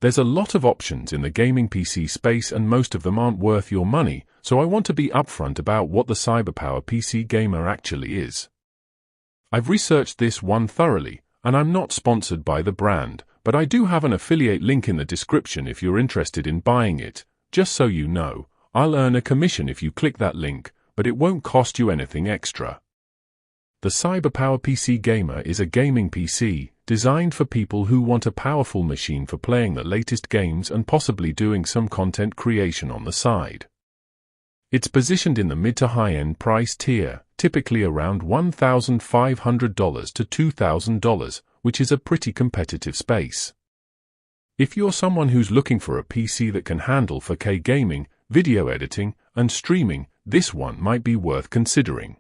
There's a lot of options in the gaming PC space and most of them aren't worth your money, so I want to be upfront about what the CyberPowerPC Gamer actually is. I've researched this one thoroughly, and I'm not sponsored by the brand, but I do have an affiliate link in the description if you're interested in buying it. Just so you know, I'll earn a commission if you click that link, but it won't cost you anything extra. The CyberPowerPC Gamer is a gaming PC designed for people who want a powerful machine for playing the latest games and possibly doing some content creation on the side. It's positioned in the mid to high-end price tier, typically around $1,500 to $2,000, which is a pretty competitive space. If you're someone who's looking for a PC that can handle 4K gaming, video editing, and streaming, this one might be worth considering.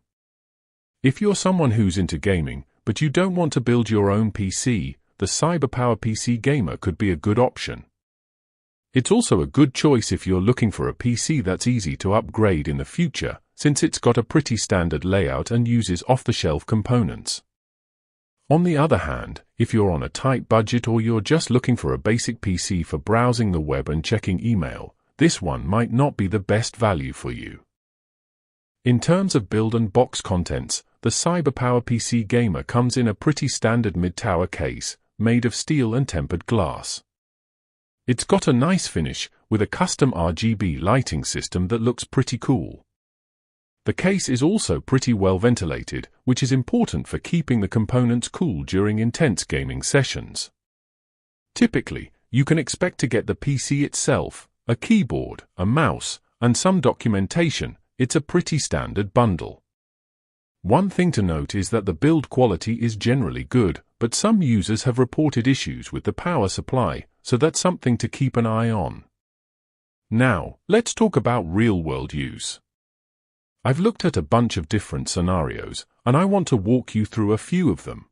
If you're someone who's into gaming, but you don't want to build your own PC, the CyberPowerPC Gamer could be a good option. It's also a good choice if you're looking for a PC that's easy to upgrade in the future, since it's got a pretty standard layout and uses off-the-shelf components. On the other hand, if you're on a tight budget or you're just looking for a basic PC for browsing the web and checking email, this one might not be the best value for you. In terms of build and box contents, the CyberPowerPC Gamer comes in a pretty standard mid-tower case, made of steel and tempered glass. It's got a nice finish, with a custom RGB lighting system that looks pretty cool. The case is also pretty well ventilated, which is important for keeping the components cool during intense gaming sessions. Typically, you can expect to get the PC itself, a keyboard, a mouse, and some documentation. It's a pretty standard bundle. One thing to note is that the build quality is generally good, but some users have reported issues with the power supply, so that's something to keep an eye on. Now, let's talk about real-world use. I've looked at a bunch of different scenarios, and I want to walk you through a few of them.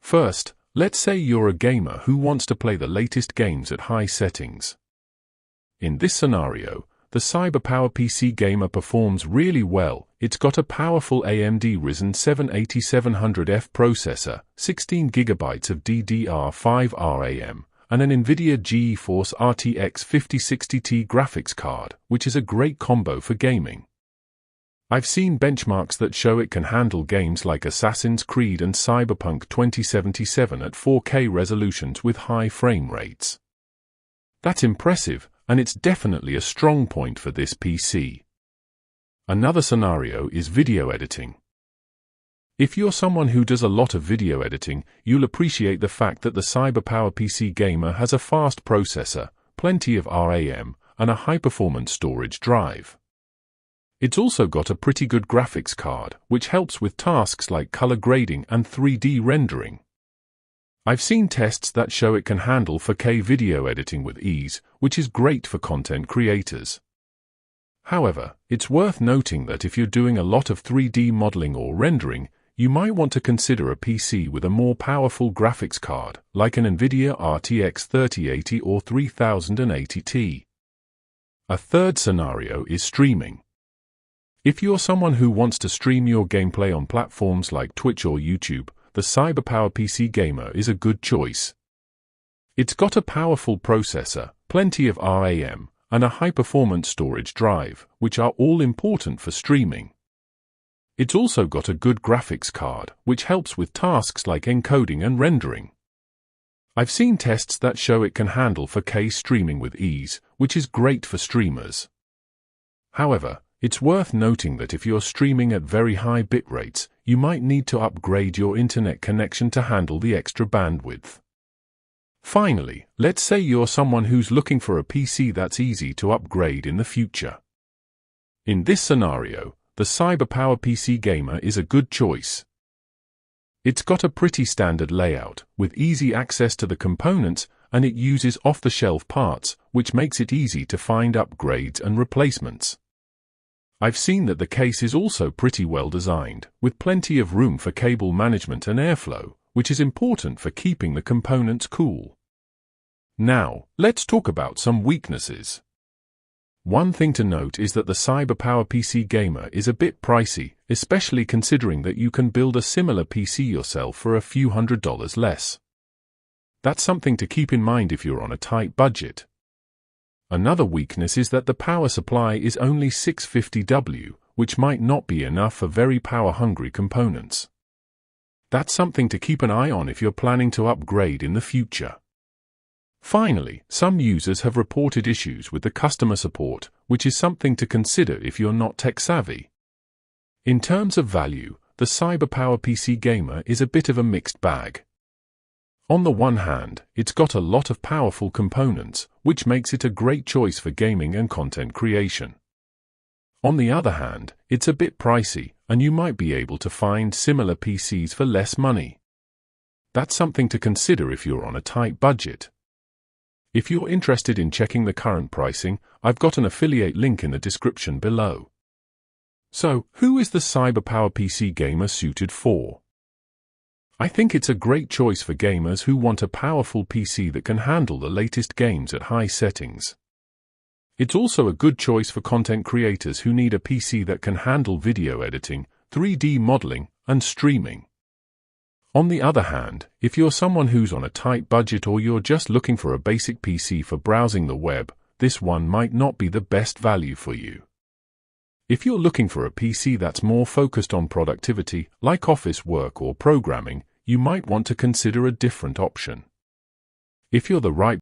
First, let's say you're a gamer who wants to play the latest games at high settings. In this scenario, the CyberPowerPC Gamer performs really well. It's got a powerful AMD Ryzen 7 8700F processor, 16GB of DDR5 RAM, and an NVIDIA GeForce RTX 5060Ti graphics card, which is a great combo for gaming. I've seen benchmarks that show it can handle games like Assassin's Creed and Cyberpunk 2077 at 4K resolutions with high frame rates. That's impressive, and it's definitely a strong point for this PC. Another scenario is video editing. If you're someone who does a lot of video editing, you'll appreciate the fact that the CyberPowerPC Gamer has a fast processor, plenty of RAM, and a high-performance storage drive. It's also got a pretty good graphics card, which helps with tasks like color grading and 3D rendering. I've seen tests that show it can handle 4K video editing with ease, which is great for content creators. However, it's worth noting that if you're doing a lot of 3D modeling or rendering, you might want to consider a PC with a more powerful graphics card, like an NVIDIA RTX 3080 or 3080 Ti. A third scenario is streaming. If you're someone who wants to stream your gameplay on platforms like Twitch or YouTube, the CyberPowerPC Gamer is a good choice. It's got a powerful processor, plenty of RAM, and a high-performance storage drive, which are all important for streaming. It's also got a good graphics card, which helps with tasks like encoding and rendering. I've seen tests that show it can handle 4K streaming with ease, which is great for streamers. However, it's worth noting that if you're streaming at very high bit rates, you might need to upgrade your internet connection to handle the extra bandwidth. Finally, let's say you're someone who's looking for a PC that's easy to upgrade in the future. In this scenario, the CyberPowerPC Gamer is a good choice. It's got a pretty standard layout, with easy access to the components, and it uses off-the-shelf parts, which makes it easy to find upgrades and replacements. I've seen that the case is also pretty well designed, with plenty of room for cable management and airflow, which is important for keeping the components cool. Now, let's talk about some weaknesses. One thing to note is that the CyberPowerPC Gamer is a bit pricey, especially considering that you can build a similar PC yourself for a few $100s less. That's something to keep in mind if you're on a tight budget. Another weakness is that the power supply is only 650W, which might not be enough for very power-hungry components. That's something to keep an eye on if you're planning to upgrade in the future. Finally, some users have reported issues with the customer support, which is something to consider if you're not tech-savvy. In terms of value, the CyberPowerPC Gamer is a bit of a mixed bag. On the one hand, it's got a lot of powerful components, which makes it a great choice for gaming and content creation. On the other hand, it's a bit pricey, and you might be able to find similar PCs for less money. That's something to consider if you're on a tight budget. If you're interested in checking the current pricing, I've got an affiliate link in the description below. So, who is the CyberPowerPC Gamer suited for? I think it's a great choice for gamers who want a powerful PC that can handle the latest games at high settings. It's also a good choice for content creators who need a PC that can handle video editing, 3D modeling, and streaming. On the other hand, if you're someone who's on a tight budget or you're just looking for a basic PC for browsing the web, this one might not be the best value for you. If you're looking for a PC that's more focused on productivity, like office work or programming, you might want to consider a different option. If you're the right